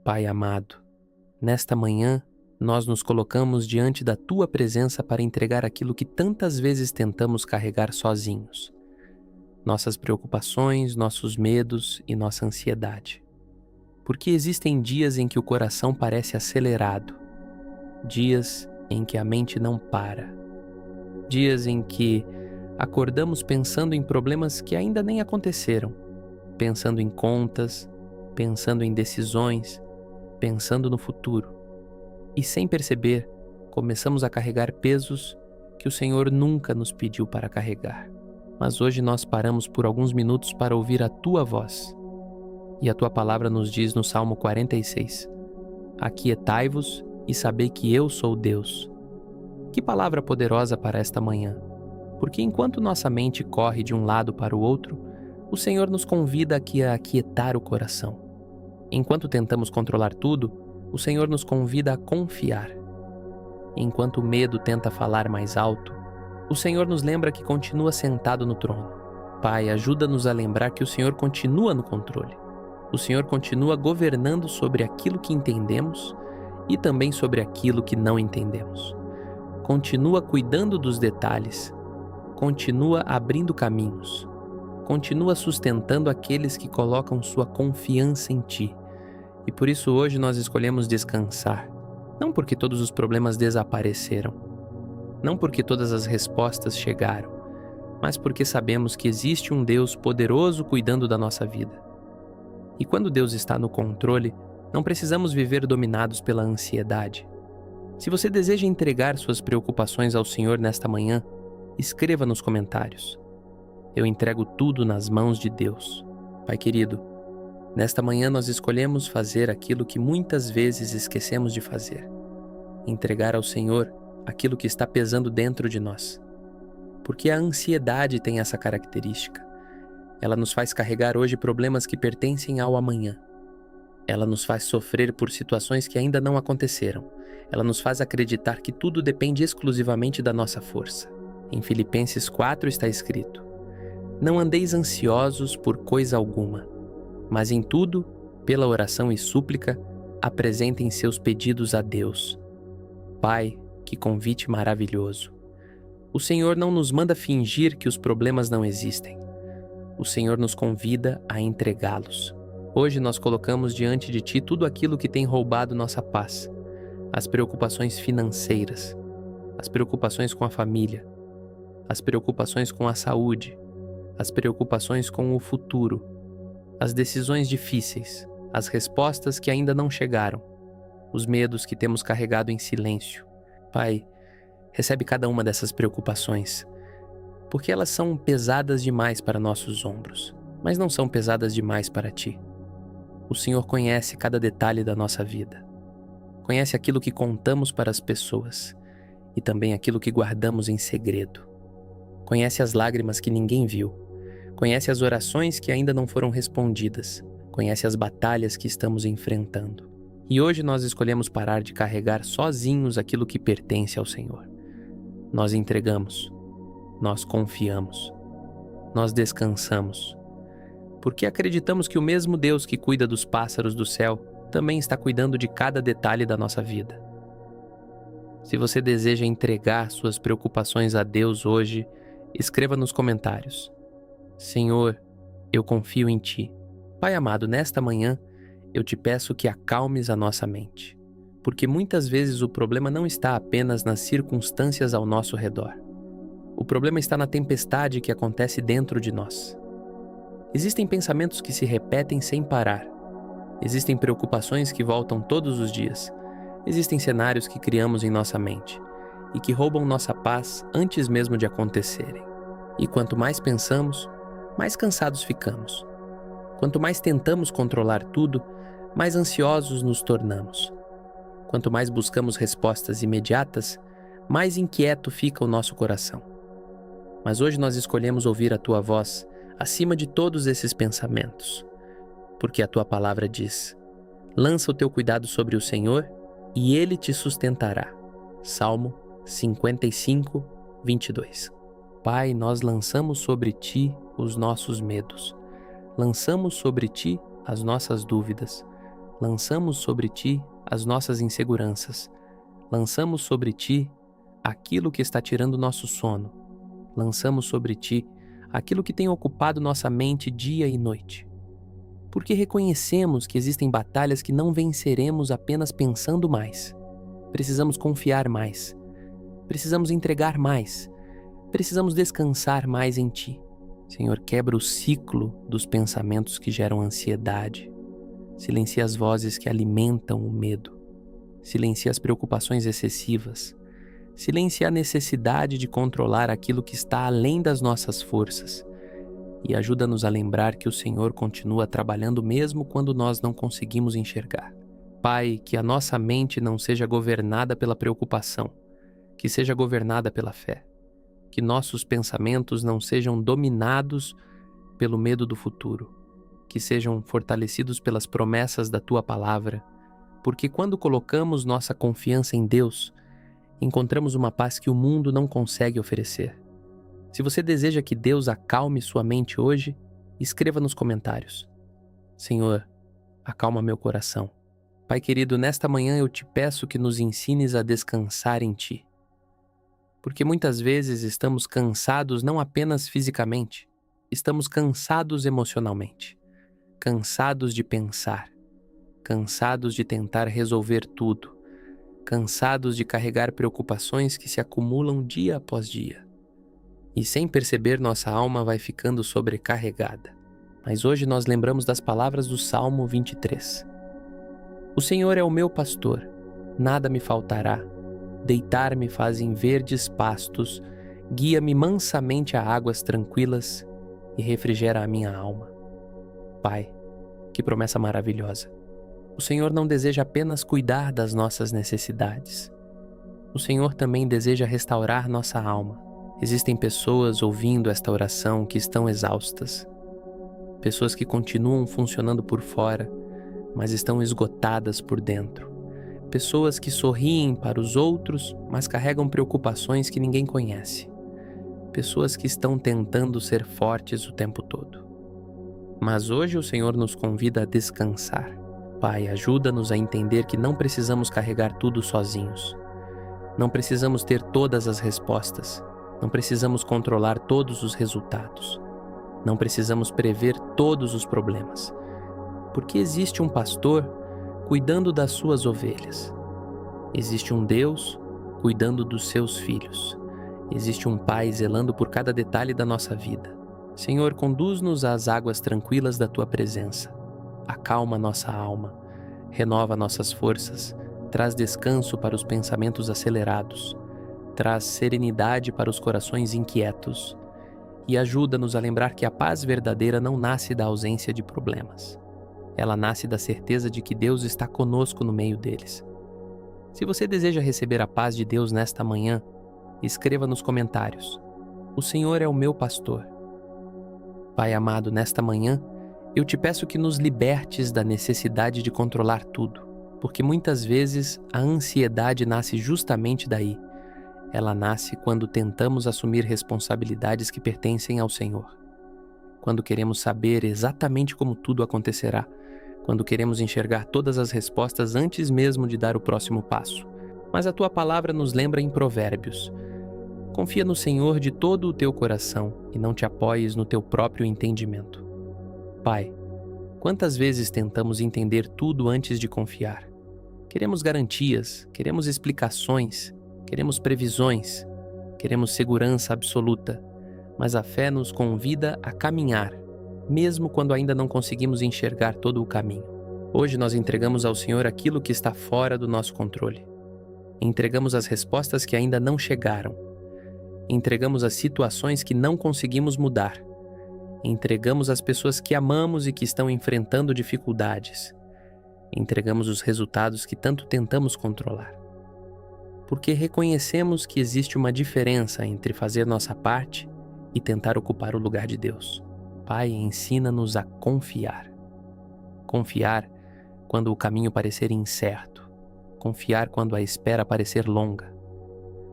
Pai amado, nesta manhã nós nos colocamos diante da Tua presença para entregar aquilo que tantas vezes tentamos carregar sozinhos. Nossas preocupações, nossos medos e nossa ansiedade. Porque existem dias em que o coração parece acelerado, dias em que a mente não para, dias em que acordamos pensando em problemas que ainda nem aconteceram, pensando em contas, pensando em decisões, pensando no futuro. E sem perceber, começamos a carregar pesos que o Senhor nunca nos pediu para carregar. Mas hoje nós paramos por alguns minutos para ouvir a Tua voz. E a Tua palavra nos diz no Salmo 46, aquietai-vos e sabei que eu sou Deus. Que palavra poderosa para esta manhã, porque enquanto nossa mente corre de um lado para o outro, o Senhor nos convida aqui a aquietar o coração. Enquanto tentamos controlar tudo, o Senhor nos convida a confiar. Enquanto o medo tenta falar mais alto, o Senhor nos lembra que continua sentado no trono. Pai, ajuda-nos a lembrar que o Senhor continua no controle. O Senhor continua governando sobre aquilo que entendemos e também sobre aquilo que não entendemos. Continua cuidando dos detalhes, continua abrindo caminhos, continua sustentando aqueles que colocam sua confiança em Ti. E por isso hoje nós escolhemos descansar, não porque todos os problemas desapareceram, não porque todas as respostas chegaram, mas porque sabemos que existe um Deus poderoso cuidando da nossa vida. E quando Deus está no controle, não precisamos viver dominados pela ansiedade. Se você deseja entregar suas preocupações ao Senhor nesta manhã, escreva nos comentários. Eu entrego tudo nas mãos de Deus. Pai querido, nesta manhã nós escolhemos fazer aquilo que muitas vezes esquecemos de fazer. Entregar ao Senhor aquilo que está pesando dentro de nós. Porque a ansiedade tem essa característica. Ela nos faz carregar hoje problemas que pertencem ao amanhã. Ela nos faz sofrer por situações que ainda não aconteceram. Ela nos faz acreditar que tudo depende exclusivamente da nossa força. Em Filipenses 4 está escrito: não andeis ansiosos por coisa alguma, mas em tudo, pela oração e súplica, apresentem seus pedidos a Deus. Pai, que convite maravilhoso! O Senhor não nos manda fingir que os problemas não existem. O Senhor nos convida a entregá-los. Hoje nós colocamos diante de Ti tudo aquilo que tem roubado nossa paz. As preocupações financeiras, as preocupações com a família, as preocupações com a saúde, as preocupações com o futuro, as decisões difíceis, as respostas que ainda não chegaram, os medos que temos carregado em silêncio. Pai, recebe cada uma dessas preocupações, porque elas são pesadas demais para nossos ombros, mas não são pesadas demais para Ti. O Senhor conhece cada detalhe da nossa vida. Conhece aquilo que contamos para as pessoas e também aquilo que guardamos em segredo. Conhece as lágrimas que ninguém viu. Conhece as orações que ainda não foram respondidas. Conhece as batalhas que estamos enfrentando. E hoje nós escolhemos parar de carregar sozinhos aquilo que pertence ao Senhor. Nós entregamos, nós confiamos, nós descansamos, porque acreditamos que o mesmo Deus que cuida dos pássaros do céu também está cuidando de cada detalhe da nossa vida. Se você deseja entregar suas preocupações a Deus hoje, escreva nos comentários: Senhor, eu confio em Ti. Pai amado, nesta manhã, eu te peço que acalmes a nossa mente, porque muitas vezes o problema não está apenas nas circunstâncias ao nosso redor. O problema está na tempestade que acontece dentro de nós. Existem pensamentos que se repetem sem parar. Existem preocupações que voltam todos os dias. Existem cenários que criamos em nossa mente e que roubam nossa paz antes mesmo de acontecerem. E quanto mais pensamos, mais cansados ficamos. Quanto mais tentamos controlar tudo, mais ansiosos nos tornamos. Quanto mais buscamos respostas imediatas, mais inquieto fica o nosso coração. Mas hoje nós escolhemos ouvir a Tua voz acima de todos esses pensamentos, porque a Tua palavra diz: lança o teu cuidado sobre o Senhor e Ele te sustentará. Salmo 55, 22. Pai, nós lançamos sobre Ti os nossos medos. Lançamos sobre Ti as nossas dúvidas. lançamos sobre Ti as nossas inseguranças, lançamos sobre Ti aquilo que está tirando nosso sono, lançamos sobre Ti aquilo que tem ocupado nossa mente dia e noite. Porque reconhecemos que existem batalhas que não venceremos apenas pensando mais. Precisamos confiar mais, precisamos entregar mais, precisamos descansar mais em Ti. Senhor, quebra o ciclo dos pensamentos que geram ansiedade. Silencia as vozes que alimentam o medo. Silencia as preocupações excessivas. Silencia a necessidade de controlar aquilo que está além das nossas forças. E ajuda-nos a lembrar que o Senhor continua trabalhando mesmo quando nós não conseguimos enxergar. Pai, que a nossa mente não seja governada pela preocupação, que seja governada pela fé. Que nossos pensamentos não sejam dominados pelo medo do futuro, que sejam fortalecidos pelas promessas da Tua palavra, porque quando colocamos nossa confiança em Deus, encontramos uma paz que o mundo não consegue oferecer. Se você deseja que Deus acalme sua mente hoje, escreva nos comentários. Senhor, acalma meu coração. Pai querido, nesta manhã eu te peço que nos ensines a descansar em Ti. Porque muitas vezes estamos cansados não apenas fisicamente, estamos cansados emocionalmente, cansados de pensar, cansados de tentar resolver tudo, cansados de carregar preocupações que se acumulam dia após dia. E sem perceber, nossa alma vai ficando sobrecarregada. Mas hoje nós lembramos das palavras do Salmo 23. O Senhor é o meu pastor, nada me faltará. Deitar-me faz em verdes pastos, guia-me mansamente a águas tranquilas e refrigera a minha alma. Pai, que promessa maravilhosa! O Senhor não deseja apenas cuidar das nossas necessidades. O Senhor também deseja restaurar nossa alma. Existem pessoas ouvindo esta oração que estão exaustas. Pessoas que continuam funcionando por fora, mas estão esgotadas por dentro. Pessoas que sorriem para os outros, mas carregam preocupações que ninguém conhece. Pessoas que estão tentando ser fortes o tempo todo. Mas hoje o Senhor nos convida a descansar. Pai, ajuda-nos a entender que não precisamos carregar tudo sozinhos. Não precisamos ter todas as respostas. Não precisamos controlar todos os resultados. Não precisamos prever todos os problemas. Porque existe um pastor cuidando das suas ovelhas. Existe um Deus cuidando dos seus filhos. Existe um Pai zelando por cada detalhe da nossa vida. Senhor, conduz-nos às águas tranquilas da Tua presença. Acalma nossa alma, renova nossas forças, traz descanso para os pensamentos acelerados, traz serenidade para os corações inquietos e ajuda-nos a lembrar que a paz verdadeira não nasce da ausência de problemas. Ela nasce da certeza de que Deus está conosco no meio deles. Se você deseja receber a paz de Deus nesta manhã, escreva nos comentários: O Senhor é o meu pastor. Pai amado, nesta manhã, eu te peço que nos libertes da necessidade de controlar tudo, porque muitas vezes a ansiedade nasce justamente daí. Ela nasce quando tentamos assumir responsabilidades que pertencem ao Senhor. Quando queremos saber exatamente como tudo acontecerá, quando queremos enxergar todas as respostas antes mesmo de dar o próximo passo. Mas a Tua palavra nos lembra em Provérbios: confia no Senhor de todo o teu coração e não te apoies no teu próprio entendimento. Pai, quantas vezes tentamos entender tudo antes de confiar? Queremos garantias, queremos explicações, queremos previsões, queremos segurança absoluta, mas a fé nos convida a caminhar, mesmo quando ainda não conseguimos enxergar todo o caminho. Hoje nós entregamos ao Senhor aquilo que está fora do nosso controle. Entregamos as respostas que ainda não chegaram. Entregamos as situações que não conseguimos mudar. Entregamos as pessoas que amamos e que estão enfrentando dificuldades. Entregamos os resultados que tanto tentamos controlar. Porque reconhecemos que existe uma diferença entre fazer nossa parte e tentar ocupar o lugar de Deus. Pai, ensina-nos a confiar. Confiar quando o caminho parecer incerto. Confiar quando a espera parecer longa.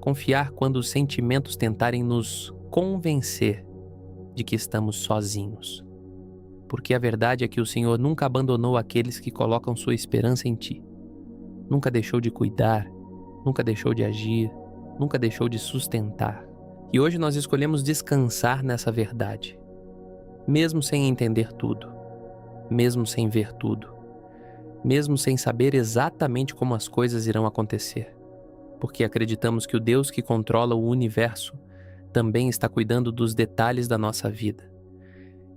Confiar quando os sentimentos tentarem nos convencer de que estamos sozinhos. porque a verdade é que o Senhor nunca abandonou aqueles que colocam sua esperança em Ti. Nunca deixou de cuidar, nunca deixou de agir, nunca deixou de sustentar. E hoje nós escolhemos descansar nessa verdade, mesmo sem entender tudo, mesmo sem ver tudo, mesmo sem saber exatamente como as coisas irão acontecer, porque acreditamos que o Deus que controla o universo também está cuidando dos detalhes da nossa vida.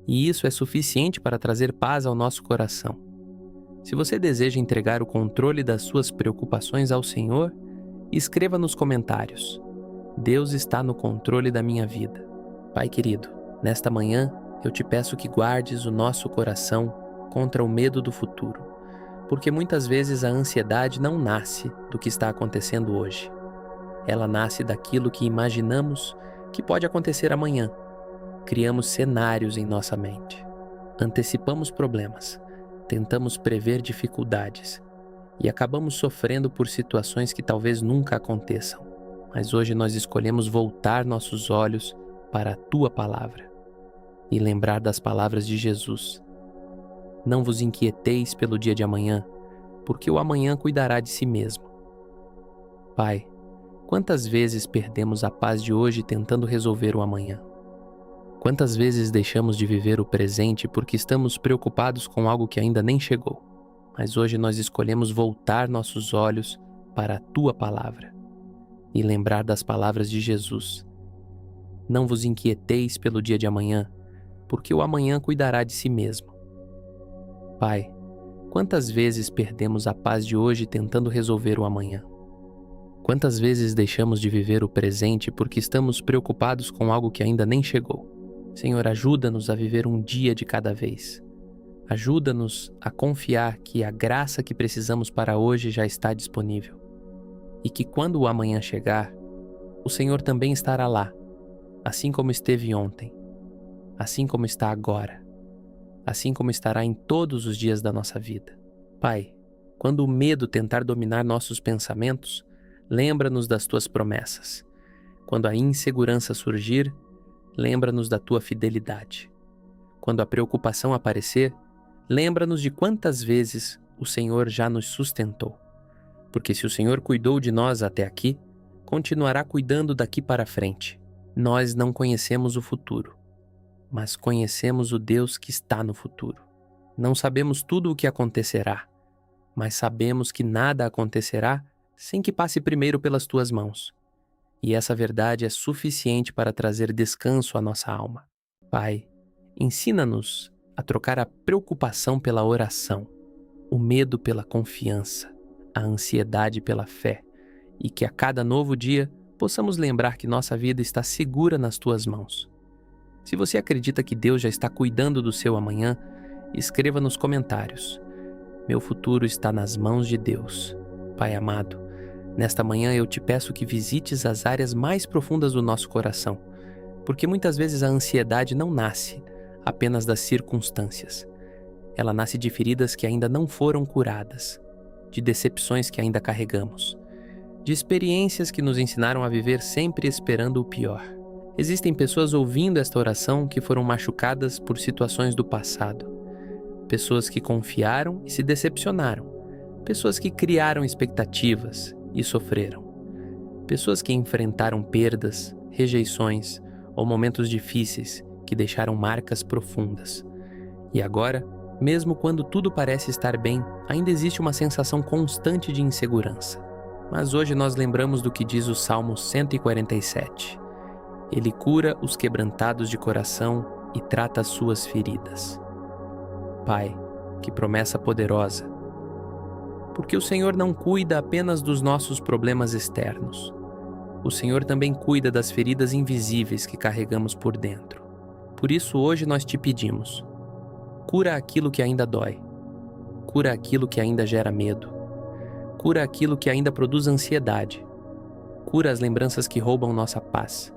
E isso é suficiente para trazer paz ao nosso coração. Se você deseja entregar o controle das suas preocupações ao Senhor, escreva nos comentários: Deus está no controle da minha vida. Pai querido, nesta manhã eu te peço que guardes o nosso coração contra o medo do futuro, porque muitas vezes a ansiedade não nasce do que está acontecendo hoje. Ela nasce daquilo que imaginamos que pode acontecer amanhã. Criamos cenários em nossa mente. Antecipamos problemas, tentamos prever dificuldades e acabamos sofrendo por situações que talvez nunca aconteçam. Mas hoje nós escolhemos voltar nossos olhos para a Tua Palavra e lembrar das palavras de Jesus. Não vos inquieteis pelo dia de amanhã, porque o amanhã cuidará de si mesmo. Pai, quantas vezes perdemos a paz de hoje tentando resolver o amanhã? Quantas vezes deixamos de viver o presente porque estamos preocupados com algo que ainda nem chegou? Mas hoje nós escolhemos voltar nossos olhos para a Tua Palavra e lembrar das palavras de Jesus. Não vos inquieteis pelo dia de amanhã, porque o amanhã cuidará de si mesmo. Pai, quantas vezes perdemos a paz de hoje tentando resolver o amanhã? Quantas vezes deixamos de viver o presente porque estamos preocupados com algo que ainda nem chegou? Senhor, ajuda-nos a viver um dia de cada vez. Ajuda-nos a confiar que a graça que precisamos para hoje já está disponível. E que quando o amanhã chegar, o Senhor também estará lá, assim como esteve ontem, assim como está agora, assim como estará em todos os dias da nossa vida. Pai, quando o medo tentar dominar nossos pensamentos, lembra-nos das Tuas promessas. Quando a insegurança surgir, lembra-nos da Tua fidelidade. Quando a preocupação aparecer, lembra-nos de quantas vezes o Senhor já nos sustentou. Porque se o Senhor cuidou de nós até aqui, continuará cuidando daqui para frente. Nós não conhecemos o futuro, mas conhecemos o Deus que está no futuro. Não sabemos tudo o que acontecerá, mas sabemos que nada acontecerá sem que passe primeiro pelas Tuas mãos. E essa verdade é suficiente para trazer descanso à nossa alma. Pai, ensina-nos a trocar a preocupação pela oração, o medo pela confiança, a ansiedade pela fé, e que a cada novo dia possamos lembrar que nossa vida está segura nas Tuas mãos. Se você acredita que Deus já está cuidando do seu amanhã, escreva nos comentários: meu futuro está nas mãos de Deus. Pai amado, nesta manhã eu te peço que visites as áreas mais profundas do nosso coração, porque muitas vezes a ansiedade não nasce apenas das circunstâncias. Ela nasce de feridas que ainda não foram curadas, de decepções que ainda carregamos, de experiências que nos ensinaram a viver sempre esperando o pior. Existem pessoas ouvindo esta oração que foram machucadas por situações do passado, pessoas que confiaram e se decepcionaram, pessoas que criaram expectativas e sofreram, pessoas que enfrentaram perdas, rejeições ou momentos difíceis que deixaram marcas profundas. E agora, mesmo quando tudo parece estar bem, ainda existe uma sensação constante de insegurança. Mas hoje nós lembramos do que diz o Salmo 147. Ele cura os quebrantados de coração e trata as suas feridas. Pai, que promessa poderosa! Porque o Senhor não cuida apenas dos nossos problemas externos. O Senhor também cuida das feridas invisíveis que carregamos por dentro. Por isso hoje nós te pedimos: cura aquilo que ainda dói, cura aquilo que ainda gera medo, cura aquilo que ainda produz ansiedade, cura as lembranças que roubam nossa paz,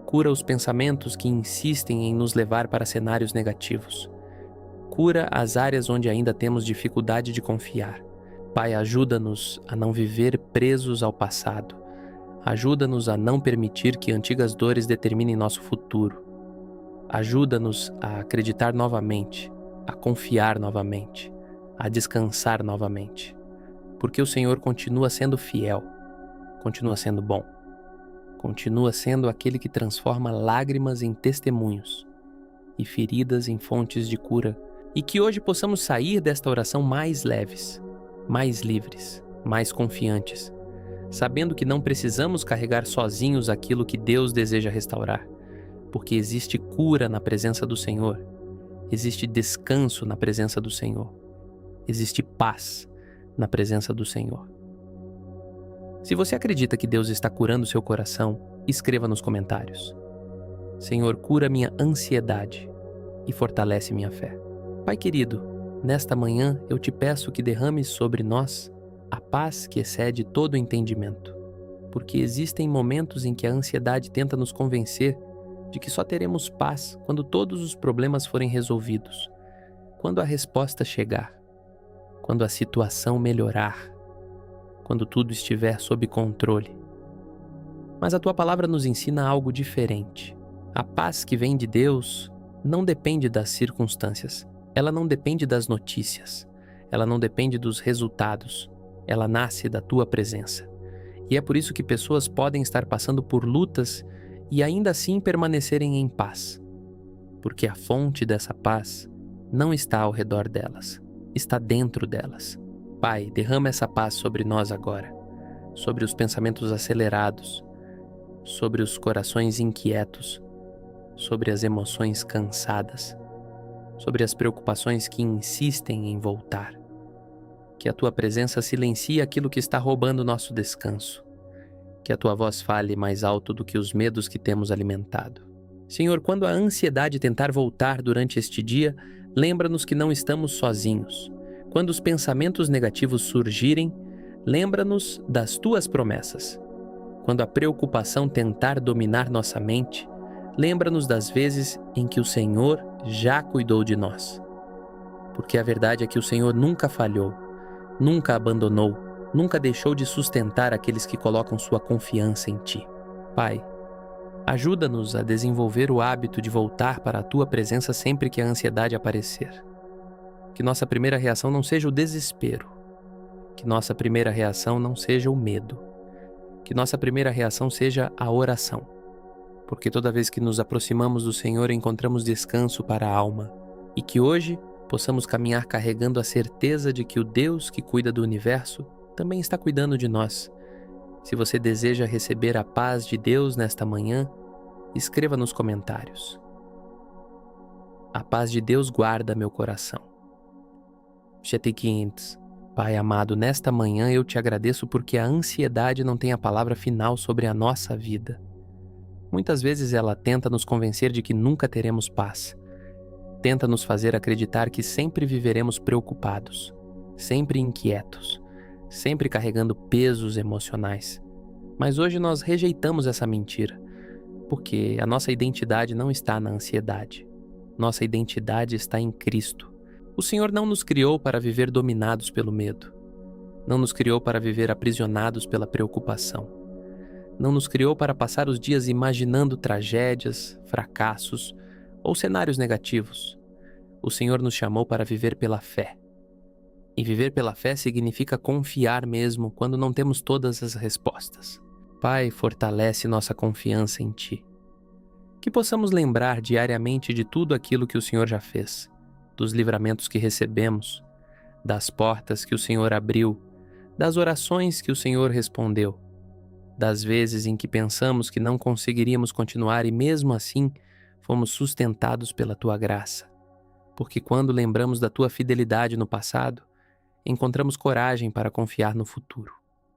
cura os pensamentos que insistem em nos levar para cenários negativos, cura as áreas onde ainda temos dificuldade de confiar. Pai, ajuda-nos a não viver presos ao passado, ajuda-nos a não permitir que antigas dores determinem nosso futuro. Ajuda-nos a acreditar novamente, a confiar novamente, a descansar novamente, porque o Senhor continua sendo fiel, continua sendo bom, continua sendo aquele que transforma lágrimas em testemunhos e feridas em fontes de cura, e que hoje possamos sair desta oração mais leves, mais livres, mais confiantes, sabendo que não precisamos carregar sozinhos aquilo que Deus deseja restaurar, porque existe cura na presença do Senhor, existe descanso na presença do Senhor, existe paz na presença do Senhor. Se você acredita que Deus está curando seu coração, escreva nos comentários: Senhor, cura minha ansiedade e fortalece minha fé. Pai querido, nesta manhã eu te peço que derrames sobre nós a paz que excede todo entendimento, porque existem momentos em que a ansiedade tenta nos convencer de que só teremos paz quando todos os problemas forem resolvidos, quando a resposta chegar, quando a situação melhorar, quando tudo estiver sob controle. Mas a tua palavra nos ensina algo diferente. A paz que vem de Deus não depende das circunstâncias, ela não depende das notícias, ela não depende dos resultados, ela nasce da tua presença. E é por isso que pessoas podem estar passando por lutas e ainda assim permanecerem em paz, porque a fonte dessa paz não está ao redor delas, está dentro delas. Pai, derrama essa paz sobre nós agora, sobre os pensamentos acelerados, sobre os corações inquietos, sobre as emoções cansadas, sobre as preocupações que insistem em voltar. Que a tua presença silencie aquilo que está roubando nosso descanso. Que a tua voz fale mais alto do que os medos que temos alimentado. Senhor, quando a ansiedade tentar voltar durante este dia, lembra-nos que não estamos sozinhos. Quando os pensamentos negativos surgirem, lembra-nos das tuas promessas. Quando a preocupação tentar dominar nossa mente, lembra-nos das vezes em que o Senhor já cuidou de nós. Porque a verdade é que o Senhor nunca falhou, nunca abandonou, nunca deixou de sustentar aqueles que colocam sua confiança em Ti. Pai, ajuda-nos a desenvolver o hábito de voltar para a Tua presença sempre que a ansiedade aparecer. Que nossa primeira reação não seja o desespero. Que nossa primeira reação não seja o medo. Que nossa primeira reação seja a oração. Porque toda vez que nos aproximamos do Senhor, encontramos descanso para a alma. E que hoje possamos caminhar carregando a certeza de que o Deus que cuida do universo também está cuidando de nós. Se você deseja receber a paz de Deus nesta manhã, escreva nos comentários: a paz de Deus guarda meu coração. Chetequintes, Pai amado, nesta manhã eu te agradeço porque a ansiedade não tem a palavra final sobre a nossa vida. Muitas vezes ela tenta nos convencer de que nunca teremos paz. Tenta nos fazer acreditar que sempre viveremos preocupados, sempre inquietos, sempre carregando pesos emocionais. Mas hoje nós rejeitamos essa mentira, porque a nossa identidade não está na ansiedade. Nossa identidade está em Cristo. O Senhor não nos criou para viver dominados pelo medo. Não nos criou para viver aprisionados pela preocupação. Não nos criou para passar os dias imaginando tragédias, fracassos ou cenários negativos. O Senhor nos chamou para viver pela fé. E viver pela fé significa confiar mesmo quando não temos todas as respostas. Pai, fortalece nossa confiança em Ti. Que possamos lembrar diariamente de tudo aquilo que o Senhor já fez, dos livramentos que recebemos, das portas que o Senhor abriu, das orações que o Senhor respondeu, das vezes em que pensamos que não conseguiríamos continuar e mesmo assim fomos sustentados pela Tua graça. Porque quando lembramos da Tua fidelidade no passado, encontramos coragem para confiar no futuro.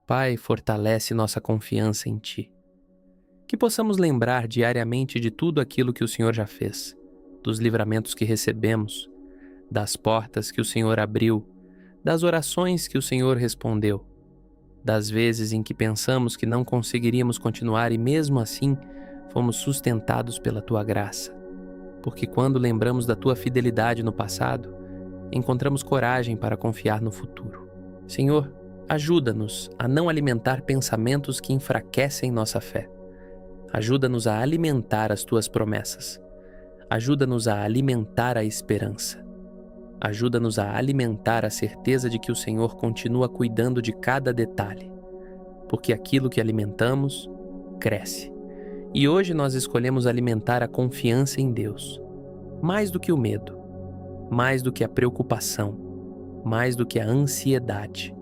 Pai, fortalece nossa confiança em Ti. Que possamos lembrar diariamente de tudo aquilo que o Senhor já fez, dos livramentos que recebemos, das portas que o Senhor abriu, das orações que o Senhor respondeu, das vezes em que pensamos que não conseguiríamos continuar e mesmo assim fomos sustentados pela Tua graça. Porque quando lembramos da Tua fidelidade no passado, encontramos coragem para confiar no futuro. Senhor, ajuda-nos a não alimentar pensamentos que enfraquecem nossa fé. Ajuda-nos a alimentar as Tuas promessas. Ajuda-nos a alimentar a esperança. Ajuda-nos a alimentar a certeza de que o Senhor continua cuidando de cada detalhe, porque aquilo que alimentamos cresce. E hoje nós escolhemos alimentar a confiança em Deus, mais do que o medo, mais do que a preocupação, mais do que a ansiedade.